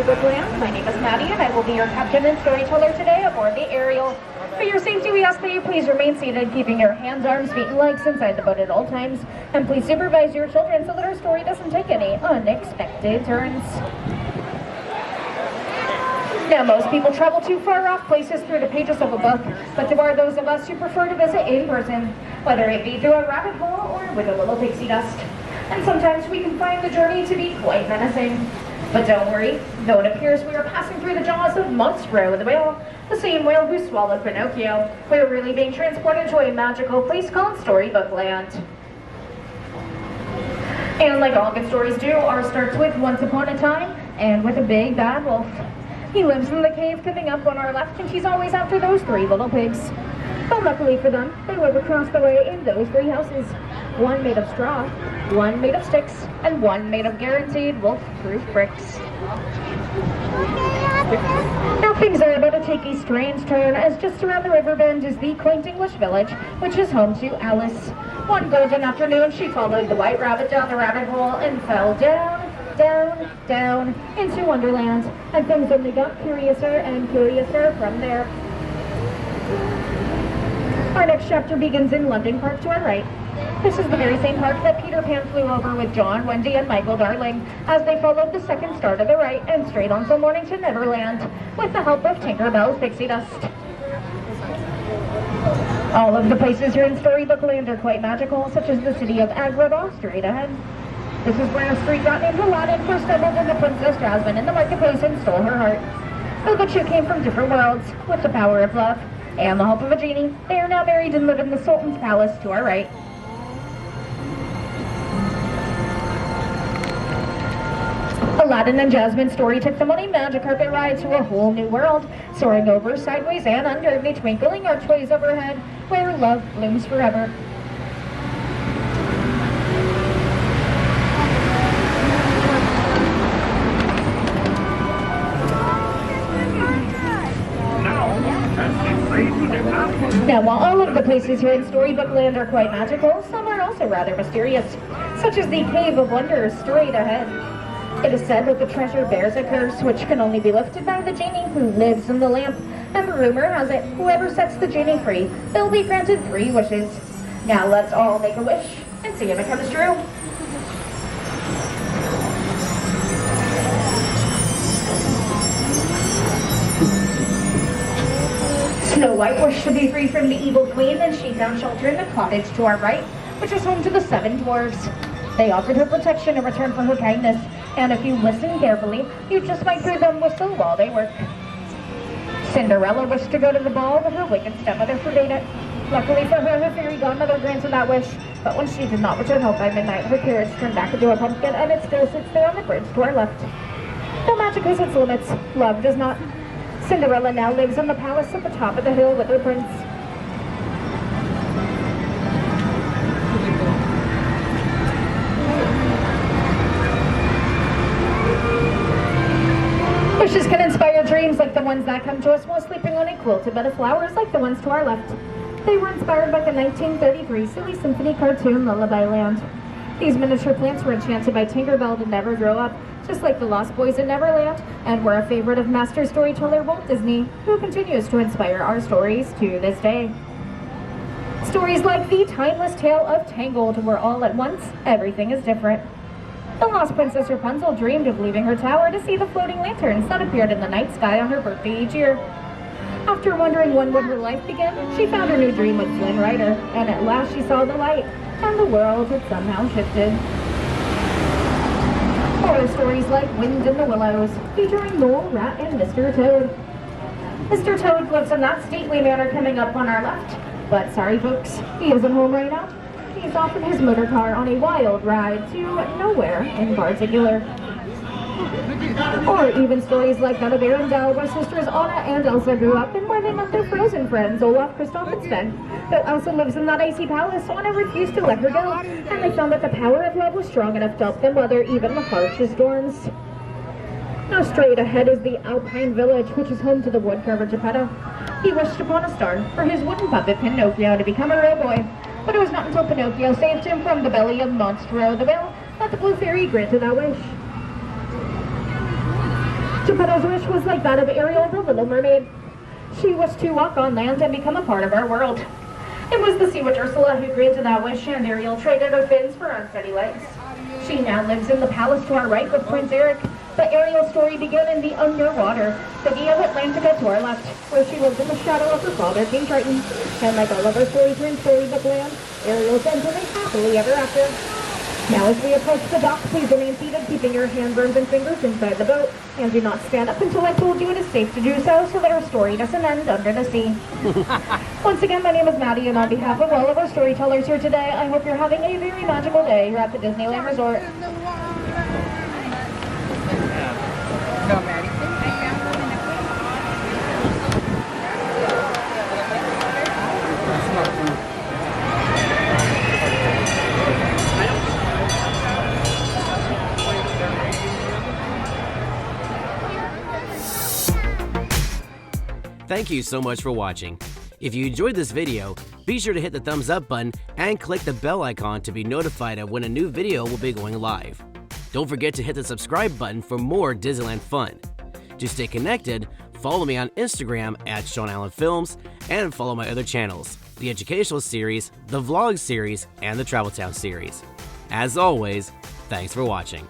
Storybook Land. My name is Maddie, and I will be your captain and storyteller today aboard the Ariel. For your safety, we ask that you please remain seated, keeping your hands, arms, feet, and legs inside the boat at all times. And please supervise your children so that our story doesn't take any unexpected turns. Now, most people travel to far-off places through the pages of a book, but there are those of us who prefer to visit in person, whether it be through a rabbit hole or with a little pixie dust. And sometimes we can find the journey to be quite menacing. But don't worry, though it appears we are passing through the jaws of Monstro the whale, the same whale who swallowed Pinocchio, we're really being transported to a magical place called Storybook Land. And like all good stories do, ours starts with once upon a time, and with a big bad wolf. He lives in the cave coming up on our left, and he's always after those three little pigs. But luckily for them, they live across the way in those three houses. One made of straw, one made of sticks, and one made of guaranteed wolf-proof bricks. Now things are about to take a strange turn, as just around the river bend is the quaint English village, which is home to Alice. One golden afternoon, she followed the white rabbit down the rabbit hole and fell down, down, down into Wonderland, and things only got curiouser and curiouser from there. Our next chapter begins in London Park to our right. This is the very same park that Peter Pan flew over with John, Wendy, and Michael Darling as they followed the second star to the right and straight on till morning to Neverland with the help of Tinkerbell's pixie dust. All of the places here in Storybook Land are quite magical, such as the city of Agrabah straight ahead. This is where a street rat named Aladdin first stumbled into Princess Jasmine in the marketplace and stole her heart. Though the two came from different worlds, with the power of love and the help of a genie, they are now married and live in the Sultan's palace to our right. Aladdin and Jasmine's story took them on a magic carpet ride to a whole new world, soaring over, sideways, and under the twinkling archways overhead, where love blooms forever. Now, while all of the places here in Storybook Land are quite magical, some are also rather mysterious, such as the Cave of Wonders straight ahead. It is said that the treasure bears a curse which can only be lifted by the genie who lives in the lamp, and the rumor has it whoever sets the genie free, they'll be granted 3 wishes. Now let's all make a wish and see if it comes true. Snow White wished to be free from the evil queen, and she found shelter in the cottage to our right, which is home to the 7 dwarves. They offered her protection in return for her kindness, and if you listen carefully, you just might hear them whistle while they work. Cinderella wished to go to the ball, but her wicked stepmother forbade it. Luckily for her, her fairy godmother granted that wish, but when she did not return home by midnight, her carriage turned back into a pumpkin, and it still sits there on the bridge to our left. Though magic has its limits, love does not. Cinderella now lives in the palace at the top of the hill with her prince. Wishes can inspire dreams like the ones that come to us while sleeping on a quilted bed of flowers like the ones to our left. They were inspired by the 1933 Silly Symphony cartoon Lullaby Land. These miniature plants were enchanted by Tinkerbell to never grow up, just like the Lost Boys in Neverland, and were a favorite of master storyteller Walt Disney, who continues to inspire our stories to this day. Stories like the timeless tale of Tangled, where all at once, everything is different. The lost Princess Rapunzel dreamed of leaving her tower to see the floating lanterns that appeared in the night sky on her birthday each year. After wondering when would her life begin, she found her new dream with Flynn Rider, and at last she saw the light, and the world had somehow shifted. Horror stories like Wind in the Willows, featuring Mole, Rat, and Mr. Toad. Mr. Toad lives in that stately manor coming up on our left, but sorry folks, he isn't home right now. He's off in his motor car on a wild ride to nowhere in particular. Or even stories like that of Arendelle, where sisters Anna and Elsa grew up and where they met their frozen friends Olaf, Kristoff, and Sven. Though Elsa lives in that icy palace, Anna refused to let her go, and they found that the power of love was strong enough to help them weather even the harshest storms. Now straight ahead is the Alpine Village, which is home to the woodcarver Geppetto. He wished upon a star for his wooden puppet Pinocchio to become a real boy. But it was not until Pinocchio saved him from the belly of Monstro the whale that the Blue Fairy granted that wish. Geppetto's wish was like that of Ariel, the Little Mermaid. She wished to walk on land and become a part of our world. It was the sea witch Ursula who granted that wish, and Ariel traded her fins for unsteady legs. She now lives in the palace to our right with Prince Eric, but Ariel's story began in the underwater city of Atlantica to our left, where she lived in the shadow of her father, King Triton. And like all of our stories in Storybook Land, Ariel's end living happily ever after. Now as we approach the dock, please remain seated, keeping your handburns and fingers inside the boat, and do not stand up until I told you it is safe to do so that our story doesn't end under the sea. Once again, my name is Maddie, and on behalf of all of our storytellers here today, I hope you're having a very magical day here at the Disneyland Resort. No, Maddie. Thank you so much for watching. If you enjoyed this video, be sure to hit the thumbs up button and click the bell icon to be notified of when a new video will be going live. Don't forget to hit the subscribe button for more Disneyland fun. To stay connected, follow me on Instagram at Shaun Allen Films and follow my other channels, the Educational Series, the Vlog Series, and the Travel Town Series. As always, thanks for watching.